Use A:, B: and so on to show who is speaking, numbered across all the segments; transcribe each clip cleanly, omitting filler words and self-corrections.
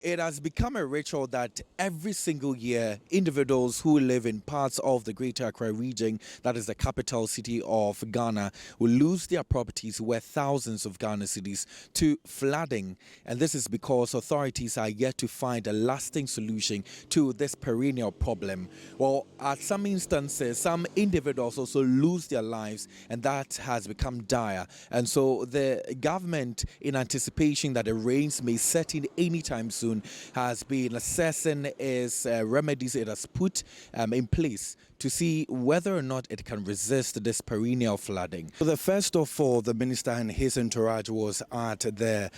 A: It has become a ritual that every single year, individuals who live in parts of the Greater Accra region, that is the capital city of Ghana, will lose their properties worth thousands of Ghana cedis to flooding. And this is because authorities are yet to find a lasting solution to this perennial problem. Well, at some instances, some individuals also lose their lives, and that has become dire. And so the government, in anticipation that the rains may set in anytime soon, has been assessing its remedies it has put in place to see whether or not it can resist this perennial flooding. So the first of all, the minister and his entourage was at the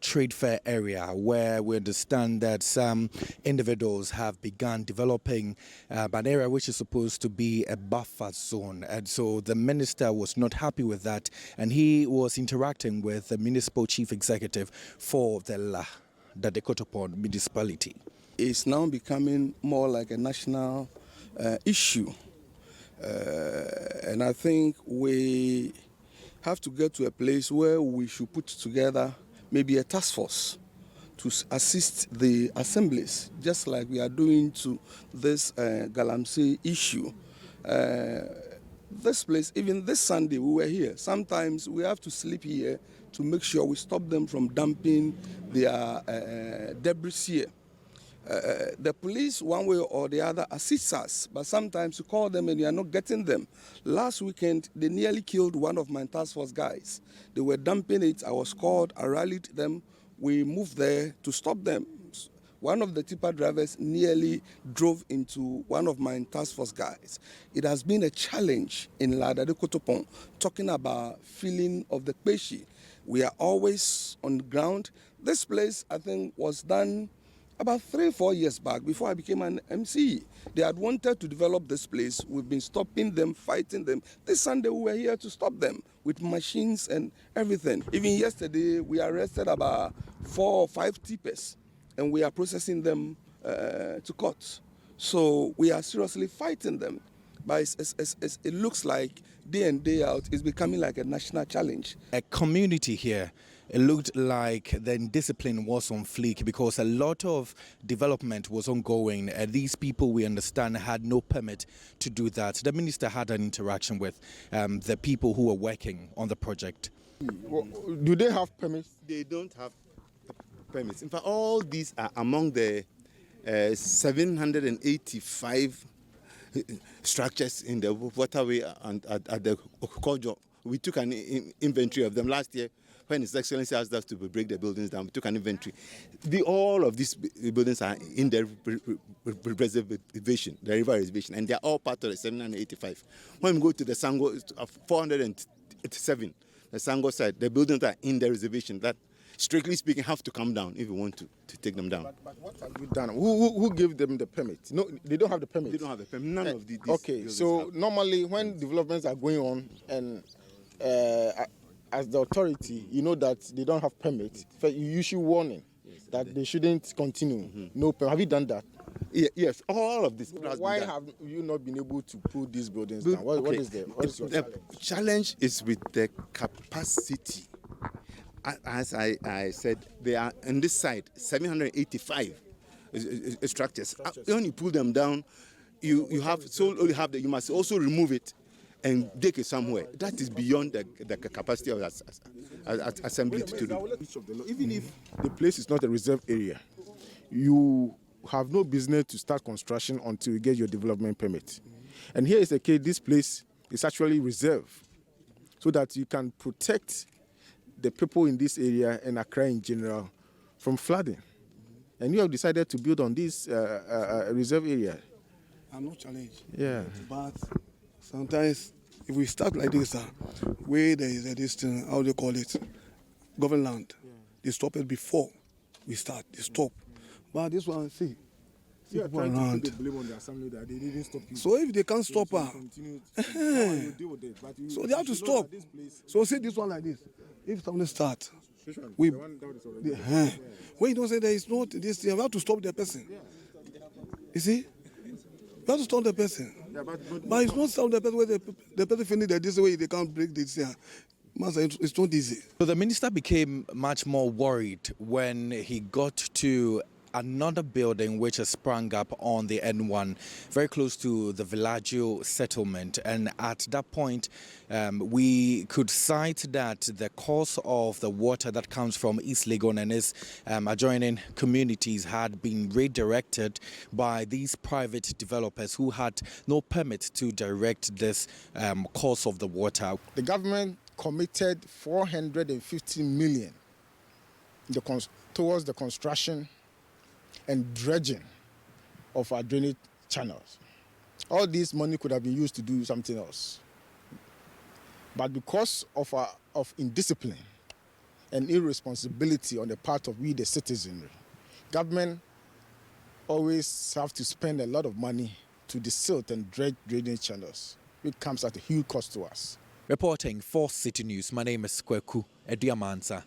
A: trade fair area where we understand that some individuals have begun developing an area which is supposed to be a buffer zone, and so the minister was not happy with that, and he was interacting with the municipal chief executive for the Dekotopon municipality.
B: It's now becoming more like a national issue, and I think we have to get to a place where we should put together maybe a task force to assist the assemblies, just like we are doing to this Galamsey issue. This place, even this Sunday we were here. Sometimes we have to sleep here to make sure we stop them from dumping their debris here. The police, one way or the other, assists us, but sometimes you call them and you are not getting them. Last weekend, they nearly killed one of my task force guys. They were dumping it. I was called. I rallied them. We moved there to stop them. One of the tipper drivers nearly drove into one of my task force guys. It has been a challenge in Ladade Kotopon, talking about feeling of the Peshi. We are always on the ground. This place, I think, was done about 3-4 years back, before I became an MC. They had wanted to develop this place. We've been stopping them, fighting them. This Sunday we were here to stop them with machines and everything. Even yesterday we arrested about 4 or 5 tippers and we are processing them to court. So we are seriously fighting them. But it looks like day in, day out, it's becoming like a national challenge.
A: A community here, it looked like the indiscipline was on fleek because a lot of development was ongoing. These people, we understand, had no permit to do that. The minister had an interaction with the people who were working on the project.
C: Well, do they have permits?
D: They don't have permits. In fact, all these are among the 785 structures in the waterway and at the Kojo. We took an inventory of them last year when His Excellency asked us to break the buildings down. We took an inventory. All of these buildings are in the reservation, the river reservation, and they are all part of the 785. When we go to the Sango, 487, the Sango side, the buildings are in the reservation that, strictly speaking, have to come down if we want to take them down.
C: But what have you done? Who gave them the permit? No, they don't have the permit.
D: They don't have the permit. None of these.
C: Okay, so normally when developments are going on and as the authority, you know that they don't have permit, you issue warning that they shouldn't continue. No permit. Have you done that?
D: Yes, all of this.
C: Why have you not been able to pull these buildings down? What is your challenge?
D: The challenge is with the capacity. As I said, they are on this side 785 structures. When you pull them down, you must also remove it and take it somewhere. That is beyond the capacity of assembly to do.
C: Even if the place is not a reserve area, you have no business to start construction until you get your development permit. And here is the case: this place is actually reserved so that you can protect the people in this area and Accra in general from flooding. And you have decided to build on this reserve area.
B: I'm not challenged.
C: Yeah.
B: But sometimes if we start like this, where there is a distance, how do you call it? Government land. Yeah. They stop it before we start. They stop. But this one, see
C: you are
B: people
C: trying
B: around.
C: to put the blame on the assembly that they didn't stop you.
B: So if they can't stop her, so they have to stop. So see this one like this. If something start, we when you don't say there is not this thing, we have to stop the person. You see? We have to stop the person.
C: Yeah, but
B: it's not stop the person where the person finish that this way they can't break this. Master, it's not easy.
A: So the minister became much more worried when he got to another building which has sprung up on the N1, very close to the Villaggio settlement. And at that point, we could cite that the course of the water that comes from East Legon and its adjoining communities had been redirected by these private developers who had no permit to direct this course of the water.
C: The government committed 450 million towards the construction and dredging of our drainage channels. All this money could have been used to do something else. But because of indiscipline and irresponsibility on the part of we, the citizenry, government always have to spend a lot of money to desilt and dredge drainage channels, which comes at a huge cost to us.
A: Reporting for Citi News, my name is Kweku Ediamansa.